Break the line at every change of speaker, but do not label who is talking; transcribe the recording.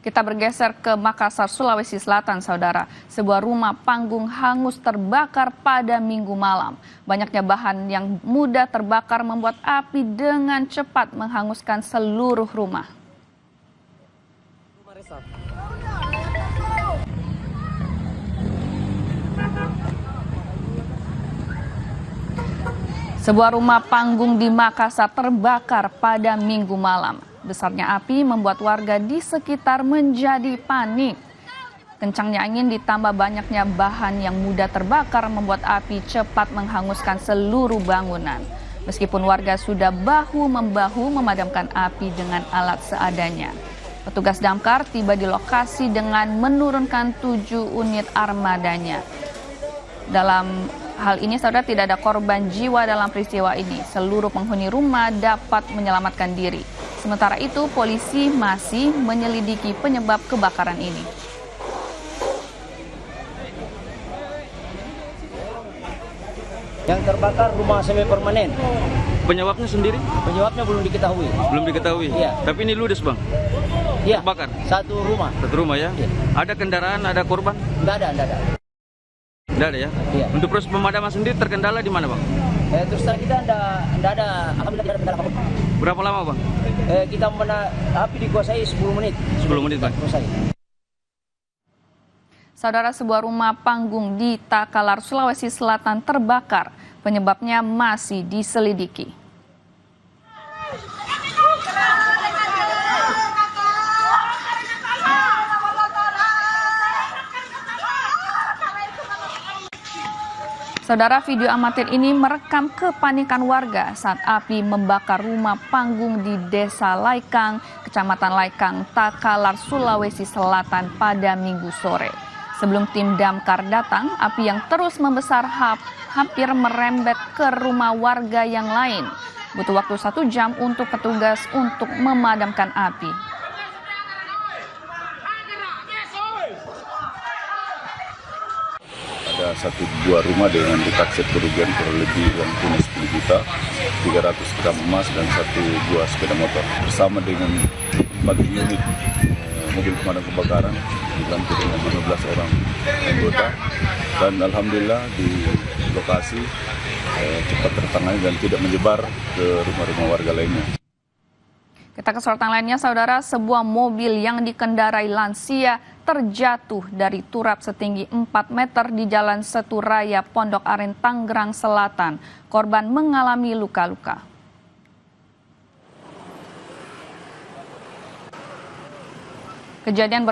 Kita bergeser ke Makassar, Sulawesi Selatan, saudara. Sebuah rumah panggung hangus terbakar pada Minggu malam. Banyaknya bahan yang mudah terbakar membuat api dengan cepat menghanguskan seluruh rumah. Sebuah rumah panggung di Makassar terbakar pada Minggu malam. Besarnya api membuat warga di sekitar menjadi panik. Kencangnya angin ditambah banyaknya bahan yang mudah terbakar membuat api cepat menghanguskan seluruh bangunan. Meskipun warga sudah bahu-membahu memadamkan api dengan alat seadanya. Petugas damkar tiba di lokasi dengan menurunkan 7 unit armadanya. Dalam hal ini, saudara, tidak ada korban jiwa dalam peristiwa ini. Seluruh penghuni rumah dapat menyelamatkan diri. Sementara itu, polisi masih menyelidiki penyebab kebakaran ini.
Yang terbakar rumah semi permanen.
Penyebabnya sendiri?
Penyebabnya belum diketahui.
Belum diketahui?
Iya.
Tapi ini ludes, Bang?
Iya.
Terbakar?
Satu rumah.
Satu rumah ya?
Iya.
Ada kendaraan, ada korban?
Enggak ada.
Enggak ada ya?
Iya.
Untuk proses pemadaman sendiri terkendala di mana, Bang?
Terus terang kita enggak ada, alhamdulillah tidak ada kendala apapun.
Berapa lama, Bang?
Kita api dikuasai 10 menit.
10 menit, Bang.
Saudara, sebuah rumah panggung di Takalar, Sulawesi Selatan terbakar. Penyebabnya masih diselidiki. Saudara, video amatir ini merekam kepanikan warga saat api membakar rumah panggung di Desa Laikang, Kecamatan Laikang, Takalar, Sulawesi Selatan pada Minggu sore. Sebelum tim damkar datang, api yang terus membesar hampir merembet ke rumah warga yang lain. Butuh waktu 1 jam untuk petugas untuk memadamkan api.
Ada 1 buah rumah dengan ditaksir kerugian kurang lebih uang tunai 10 juta, 300 gram emas dan 1 buah sepeda motor. Bersama dengan 4 unit mobil pemadam kebakaran dibantu dengan 15 orang anggota, dan alhamdulillah di lokasi cepat tertangani dan tidak menyebar ke rumah-rumah warga lainnya.
Kita ke sorotan lainnya, saudara. Sebuah mobil yang dikendarai lansia terjatuh dari turap setinggi 4 meter di Jalan Seturaya, Pondok Aren, Tangerang Selatan. Korban mengalami luka-luka. Kejadian